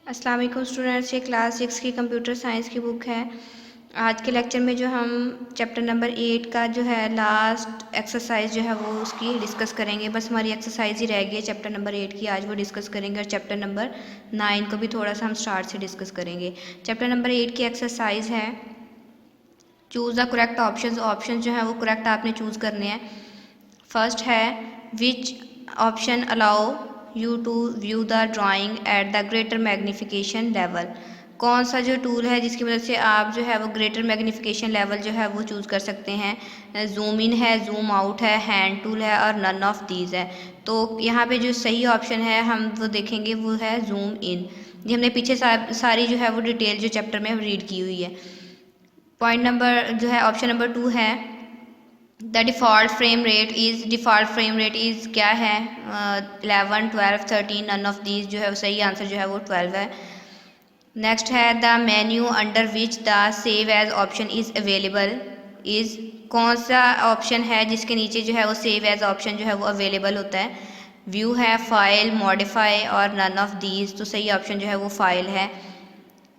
अस्सलाम वालेकुम स्टूडेंट्स, ये क्लास 6 की कंप्यूटर साइंस की बुक है। आज के लेक्चर में जो हम चैप्टर नंबर 8 का जो है लास्ट एक्सरसाइज जो है वो उसकी डिस्कस करेंगे। बस हमारी एक्सरसाइज ही रह गई है चैप्टर नंबर 8 की, आज वो डिस्कस करेंगे। और चैप्टर नंबर 9 को भी थोड़ा सा हम स्टार्ट से डिस्कस करेंगे। चैप्टर नंबर 8 की एक्सरसाइज है choose the correct option. Option जो है वो करेक्ट आपने चूज़ करने हैं। फर्स्ट है which option allow you to view the drawing at the greater magnification level. कौन सा जो टूल है जिसकी मदद से आप जो है वो ग्रेटर मैग्नीफिकेशन लेवल जो है वो चूज़ कर सकते हैं। जूम इन है, जूम आउट है, हैंड टूल है और नन ऑफ दीज है। तो यहाँ पे जो सही ऑप्शन है हम वो देखेंगे वो है जूम इन। ये हमने पीछे सारी जो है वो डिटेल जो चैप्टर में रीड की हुई है। पॉइंट नंबर जो है ऑप्शन नंबर 2 है the default frame rate is क्या है 11, 12, 13 नन ऑफ दीज जो है सही आंसर जो है वो 12 है। नेक्स्ट है the menu under which the save as option is available is. कौन सा ऑप्शन है जिसके नीचे जो है वो सेव एज ऑप्शन जो है वो अवेलेबल होता है। व्यू है, फाइल, मॉडिफाई और नन ऑफ दीज। तो सही ऑप्शन जो है वो फाइल है।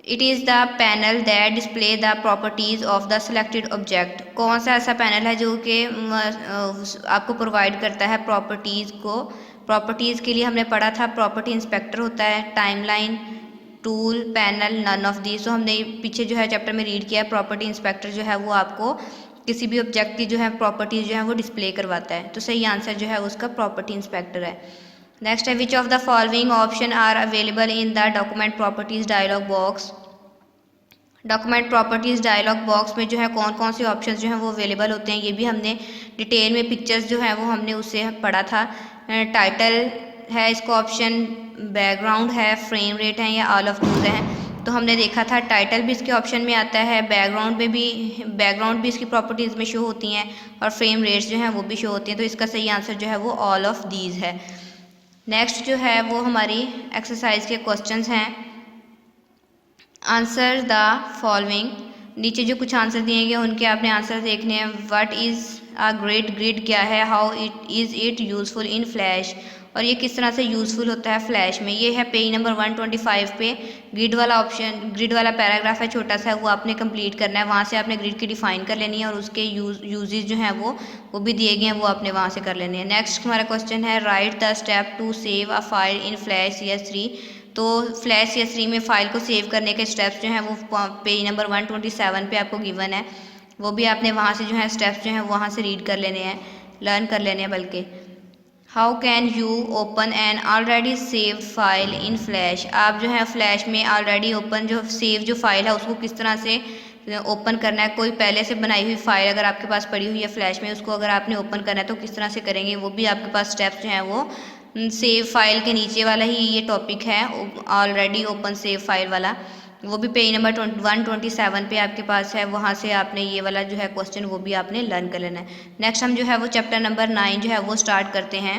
It is the panel that display the properties of the selected object. कौन सा ऐसा पैनल है जो कि आपको प्रोवाइड करता है प्रॉपर्टीज़ को। प्रॉपर्टीज़ के लिए हमने पढ़ा था प्रॉपर्टी इंस्पेक्टर होता है, timeline, tool, panel, none of these. तो हमने पीछे जो है चैप्टर में रीड किया है प्रॉपर्टी इंस्पेक्टर जो है वो आपको किसी भी ऑब्जेक्ट की जो है प्रॉपर्टीज़ जो है वो डिस्प्ले करवाता है। तो सही आंसर जो है उसका प्रॉपर्टी इंस्पेक्टर है। नेक्स्ट है which of the following option are available in the document properties dialog box. Document properties dialog box में जो है कौन कौन से ऑप्शन जो हैं वो अवेलेबल होते हैं, ये भी हमने डिटेल में पिक्चर्स जो है वो हमने उससे पढ़ा था। टाइटल है इसको ऑप्शन, बैकग्राउंड है, फ्रेम रेट है या ऑल ऑफ दीज हैं। तो हमने देखा था टाइटल भी इसके ऑप्शन में आता है, बैकग्राउंड भी इसकी प्रॉपर्टीज़ में शो होती हैं और फ्रेम रेट्स जो हैं वो भी शो होती हैं। तो इसका सही आंसर जो है वो ऑल ऑफ दीज है। नेक्स्ट जो है वो हमारी एक्सरसाइज के क्वेश्चंस हैं। Answer the following. नीचे जो कुछ आंसर दिए गए उनके आपने आंसर देखने हैं। व्हाट इज़ अ ग्रिड क्या है, how it useful in flash, और ये किस तरह से यूज़फुल होता है फ्लैश में। ये है पेज नंबर 125 पे ग्रिड वाला पैराग्राफ है, छोटा सा, वो आपने कंप्लीट करना है। वहाँ से आपने ग्रिड की डिफाइन कर लेनी है और उसके यूजेस जो हैं वो भी दिए गए हैं, वो आपने वहाँ से कर लेने हैं। नेक्स्ट हमारा क्वेश्चन है write the step to save a file in Flash CS3। तो फ्लैश CS3 में फ़ाइल को सेव करने के स्टेप्स जो हैं वो पेज नंबर 127 पे आपको गिवन है। वो भी आपने वहाँ से जो है स्टेप्स जो हैं वहाँ से रीड कर लेने हैं, लर्न कर लेने हैं बल्कि। How can you open an already saved file in Flash. आप जो है फ्लैश में ऑलरेडी ओपन जो सेव जो फाइल है उसको किस तरह से ओपन करना है। कोई पहले से बनाई हुई फाइल अगर आपके पास पड़ी हुई है फ्लैश में, उसको अगर आपने ओपन करना है तो किस तरह से करेंगे, वो भी आपके पास स्टेप्स जो हैं वो सेव फाइल के नीचे वाला ही ये टॉपिक है, ऑलरेडी ओपन सेव फाइल वाला। वो भी पेज नंबर 127 पे आपके पास है, वहाँ से आपने ये वाला जो है क्वेश्चन वो भी आपने लर्न कर लेना है। नेक्स्ट हम जो है वो चैप्टर नंबर 9 जो है वो स्टार्ट करते हैं।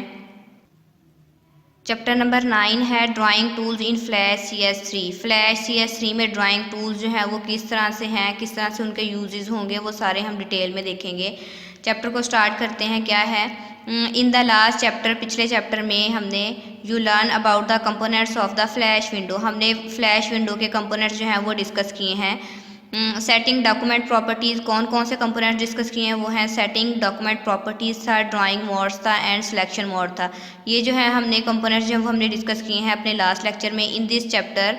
चैप्टर नंबर 9 है ड्राइंग टूल्स इन फ्लैश CS3। फ्लैश CS3 में ड्राइंग टूल्स जो हैं वो किस तरह से हैं, किस तरह से उनके यूजेस होंगे, वो सारे हम डिटेल में देखेंगे। चैप्टर को स्टार्ट करते हैं। क्या है इन द लास्ट चैप्टर, पिछले चैप्टर में हमने you learn about the components of the flash window. हमने फ्लैश विंडो के कंपोनेंट्स जो हैं वो डिस्कस किए हैं। सेटिंग डॉक्यूमेंट प्रॉपर्टीज़, कौन कौन से कंपोनेंट डिस्कस किए हैं वो हैं सेटिंग डॉक्यूमेंट प्रॉपर्टीज़ था, ड्राइंग मोड्स था एंड सिलेक्शन मोड था। ये जो है हमने कंपोनेंट्स जो हमने डिस्कस किए हैं अपने लास्ट लेक्चर में। इन दिस चैप्टर,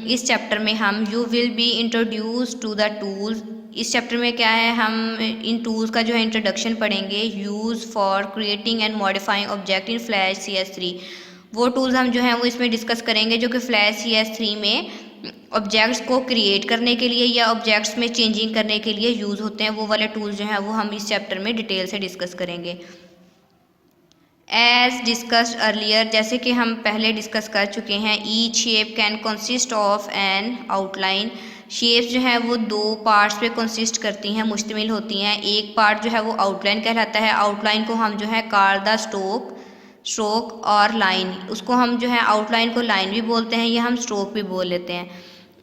इस चैप्टर में हम you will be introduce to the tools. इस चैप्टर में क्या है, हम इन टूल्स का जो है इंट्रोडक्शन पढ़ेंगे। Use for creating and modifying object in Flash CS3। वो टूल्स हम जो हैं वो इसमें डिस्कस करेंगे जो कि फ्लैश CS3 में ऑब्जेक्ट्स को क्रिएट करने के लिए या ऑब्जेक्ट्स में चेंजिंग करने के लिए यूज़ होते हैं। वो वाले टूल्स जो हैं वो हम इस चैप्टर में डिटेल से डिस्कस करेंगे। एज डिस्कस्ड अर्लियर, जैसे कि हम पहले डिस्कस कर चुके हैं, each shape can consist of N outline. Shapes जो है वो दो पार्ट्स पे कंसिस्ट करती हैं, मुश्तमिल होती हैं। एक पार्ट जो है वो आउटलाइन कहलाता है। आउटलाइन को हम जो है कॉल द स्ट्रोक और लाइन, उसको हम जो है आउटलाइन को लाइन भी बोलते हैं या हम स्ट्रोक भी बोल लेते हैं।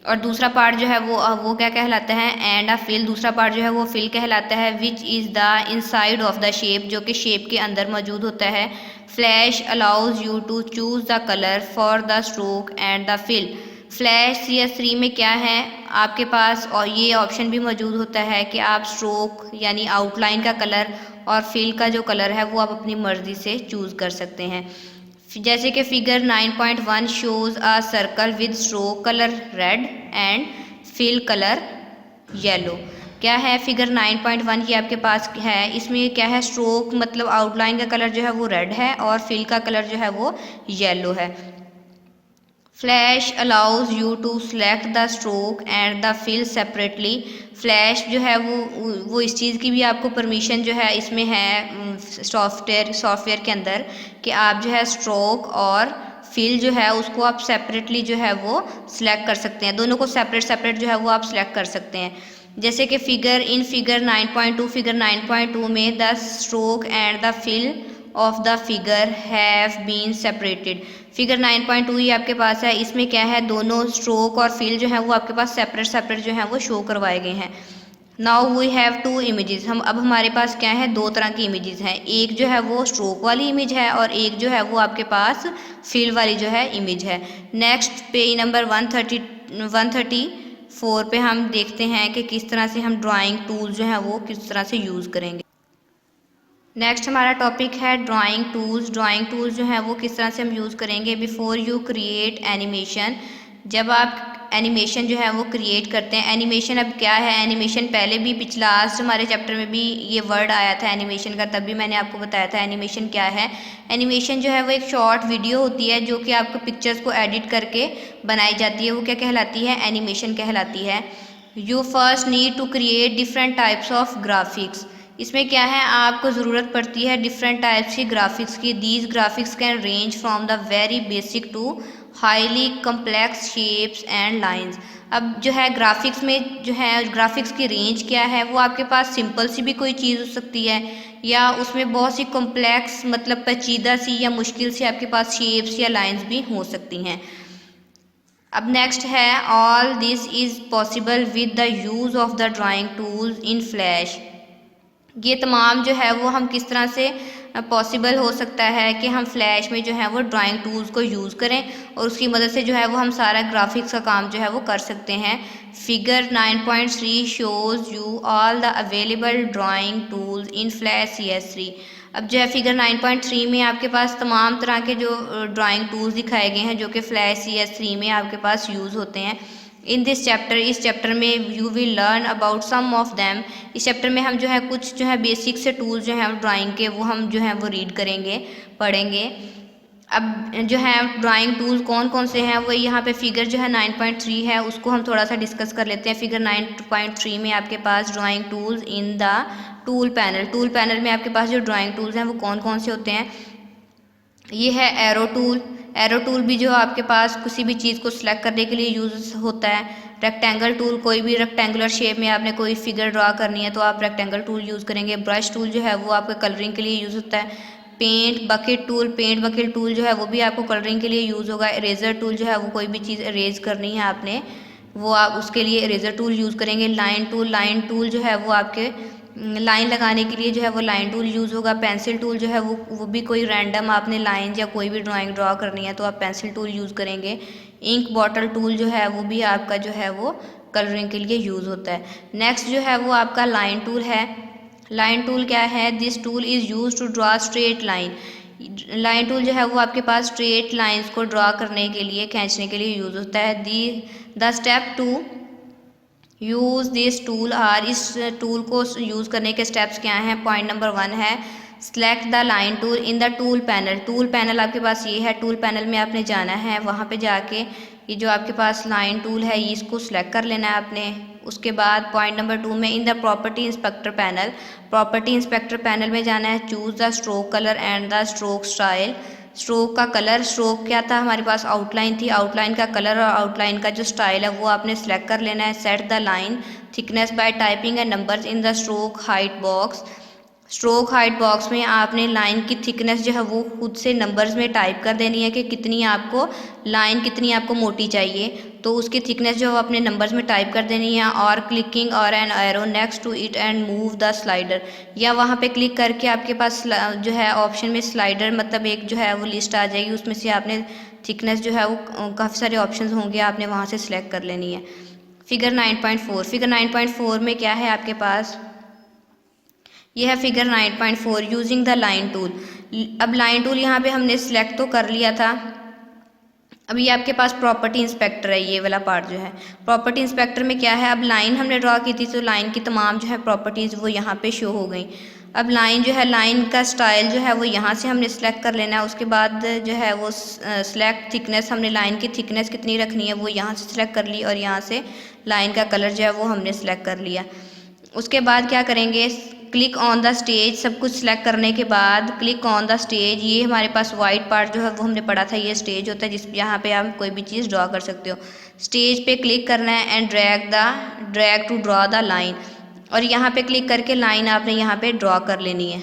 और दूसरा पार्ट जो है वो क्या कहलाता है, एंड अ फिल। दूसरा पार्ट जो है वो फिल कहलाता है। Which is the inside of the shape, जो कि शेप के अंदर मौजूद होता है। Flash allows you to choose the colour for the stroke and the fill. Flash CS3 में क्या है आपके पास, और ये ऑप्शन भी मौजूद होता है कि आप स्ट्रोक यानी आउटलाइन का कलर और फिल का जो कलर है वो आप अपनी मर्ज़ी से चूज़ कर सकते हैं। जैसे कि figure 9.1 shows a circle with stroke colour red and fill colour yellow. क्या है फिगर 9.1 ये आपके पास है, इसमें क्या है स्ट्रोक मतलब आउटलाइन का कलर जो है वो रेड है और फिल का कलर जो है वो येलो है। Flash allows you to select the stroke and the fill separately. Flash जो है वो इस चीज़ की भी आपको परमिशन जो है इसमें है सॉफ्टवेयर के अंदर कि आप जो है स्ट्रोक और फिल जो है उसको आप सेपरेटली जो है वो सिलेक्ट कर सकते हैं, दोनों को सेपरेट जो है वो आप सिलेक्ट कर सकते हैं। जैसे कि फिगर 9.2 में the stroke and the fill of the figure have been separated. Figure 9.2 ये आपके पास है, इसमें क्या है दोनों स्ट्रोक और फिल जो है वो आपके पास सेपरेट जो है वो शो करवाए गए हैं। Now we have two images, अब हमारे पास क्या है दो तरह की इमेजेस हैं, एक जो है वो स्ट्रोक वाली इमेज है और एक जो है वो आपके पास फिल वाली जो है इमेज है। नेक्स्ट पेज नंबर 134 पे हम देखते हैं कि किस तरह से हम ड्राइंग टूल जो है वो किस तरह से यूज़ करेंगे। नेक्स्ट हमारा टॉपिक है ड्राइंग टूल्स। ड्राइंग टूल्स जो है वो किस तरह से हम यूज़ करेंगे। बिफोर यू क्रिएट एनिमेशन, जब आप एनिमेशन जो है वो क्रिएट करते हैं। एनिमेशन अब क्या है, एनिमेशन पहले भी लास्ट हमारे चैप्टर में भी ये वर्ड आया था एनिमेशन का, तब भी मैंने आपको बताया था एनिमेशन क्या है। एनिमेशन जो है वो एक शॉर्ट वीडियो होती है जो कि आपको पिक्चर्स को एडिट करके बनाई जाती है, वो क्या कहलाती है एनिमेशन कहलाती है। You first need to create different types of graphics. इसमें क्या है आपको ज़रूरत पड़ती है डिफरेंट टाइप्स की ग्राफिक्स की। These graphics can range from the very basic to highly complex shapes and lines. अब जो है ग्राफिक्स में जो है ग्राफिक्स की रेंज क्या है, वो आपके पास सिंपल सी भी कोई चीज़ हो सकती है या उसमें बहुत सी कॉम्प्लेक्स मतलब पेचीदा सी या मुश्किल सी आपके पास शेप्स या लाइंस भी हो सकती हैं। अब नेक्स्ट है all this is possible with the use of the drawing tools in flash. ये तमाम जो है वो हम किस तरह से पॉसिबल हो सकता है कि हम फ्लैश में जो है वो ड्राइंग टूल्स को यूज़ करें और उसकी मदद से जो है वो हम सारा ग्राफिक्स का काम जो है वो कर सकते हैं। Figure 9.3 shows you all the available drawing tools in Flash CS3। अब जो है फिगर 9.3 में आपके पास तमाम तरह के जो ड्राइंग टूल्स दिखाए गए हैं जो कि फ्लैश CS3 में आपके पास यूज़ होते हैं। इन दिस चैप्टर, इस चैप्टर में you will learn about some of them. इस चैप्टर में हम जो है कुछ जो है बेसिक से टूल्स जो हैं ड्राइंग के वो हम जो है वो रीड करेंगे पढ़ेंगे। अब जो है ड्राइंग टूल्स कौन कौन से हैं वो यहाँ पे फिगर जो है 9.3 है उसको हम थोड़ा सा डिस्कस कर लेते हैं। फिगर 9.3 में आपके पास drawing tools in the tool panel. Tool panel में आपके पास जो ड्राइंग टूल्स हैं वो कौन कौन से होते हैं। ये है एरो टूल। एरो टूल भी जो आपके पास किसी भी चीज़ को सिलेक्ट करने के लिए यूज़ होता है। रेक्टेंगल टूल, कोई भी रेक्टेंगुलर शेप में आपने कोई फिगर ड्रा करनी है तो आप रेक्टेंगल टूल यूज़ करेंगे। ब्रश टूल जो है वो आपके कलरिंग के लिए यूज़ होता है। पेंट बकेट टूल जो है वो भी आपको कलरिंग के लिए यूज़ होगा। इरेजर टूल जो है वो कोई भी चीज़ इरेज करनी है आपने वो आप उसके लिए इरेजर टूल यूज़ करेंगे। लाइन टूल जो है वो आपके लाइन लगाने के लिए जो है वो लाइन टूल यूज़ होगा। पेंसिल टूल जो है वो भी कोई रैंडम आपने लाइन या कोई भी ड्राइंग ड्रा करनी है तो आप पेंसिल टूल यूज़ करेंगे। इंक बॉटल टूल जो है वो भी आपका जो है वो कलरिंग के लिए यूज़ होता है। नेक्स्ट जो है वो आपका लाइन टूल है। लाइन टूल क्या है, this tool is use to draw straight line. Line tool जो है वो आपके पास स्ट्रेट लाइंस को ड्रा करने के लिए खींचने के लिए यूज़ होता है। The step to use this tool are, इस टूल को यूज़ करने के स्टेप्स क्या हैं। पॉइंट नंबर 1 है select the line tool in the tool panel. Tool panel आपके पास ये है, टूल पैनल में आपने जाना है, वहाँ पे जाके ये जो आपके पास लाइन टूल है इसको सिलेक्ट कर लेना है आपने। उसके बाद पॉइंट नंबर 2 में in the property inspector panel, property inspector panel में जाना है। Choose the stroke colour and the stroke style. Stroke का कलर, स्ट्रोक क्या था हमारे पास आउटलाइन थी, आउटलाइन का कलर और आउटलाइन का जो स्टाइल है वो आपने सेलेक्ट कर लेना है। Set the line thickness bye typing and numbers in the stroke height box. Stroke height box में आपने लाइन की थिकनेस जो है वो खुद से नंबर्स में टाइप कर देनी है कि कितनी आपको लाइन कितनी आपको मोटी चाहिए, तो उसकी थिकनेस जो है अपने नंबर्स में टाइप कर देनी है। और क्लिकिंग और an arrow next to it and move the slider, या वहाँ पे क्लिक करके आपके पास जो है ऑप्शन में स्लाइडर मतलब एक जो है वो लिस्ट आ जाएगी, उसमें से आपने थिकनेस जो है वो काफ़ी सारे ऑप्शंस होंगे, आपने वहाँ से सिलेक्ट कर लेनी है। फिगर 9.4, फिगर 9.4 में क्या है आपके पास, ये है figure 9.4 using the line tool. अब लाइन टूल यहाँ पे हमने सिलेक्ट तो कर लिया था। अब ये आपके पास प्रॉपर्टी इंस्पेक्टर है, ये वाला पार्ट जो है प्रॉपर्टी इंस्पेक्टर में क्या है, अब लाइन हमने ड्रॉ की थी तो लाइन की तमाम जो है प्रॉपर्टीज़ वो यहाँ पे शो हो गई। अब लाइन जो है, लाइन का स्टाइल जो है वो यहाँ से हमने सेलेक्ट कर लेना है। उसके बाद जो है वो सेलेक्ट थिकनेस, हमने लाइन की थिकनेस कितनी रखनी है वो यहाँ से सिलेक्ट कर ली, और यहाँ से लाइन का कलर जो है वो हमने सेलेक्ट कर लिया। उसके बाद क्या करेंगे, क्लिक ऑन द स्टेज, सब कुछ सिलेक्ट करने के बाद क्लिक ऑन द स्टेज, ये हमारे पास वाइट पार्ट जो है वो हमने पढ़ा था, ये स्टेज होता है जिस यहाँ पे आप कोई भी चीज़ ड्रॉ कर सकते हो। स्टेज पे क्लिक करना है and drag to draw the line, और यहाँ पे क्लिक करके लाइन आपने यहाँ पे ड्रॉ कर लेनी है।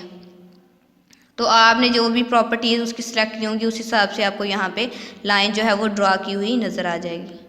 तो आपने जो भी प्रॉपर्टीज़ उसकी सिलेक्ट की होंगी उस हिसाब से आपको यहाँ पे लाइन जो है वो ड्रॉ की हुई नज़र आ जाएगी।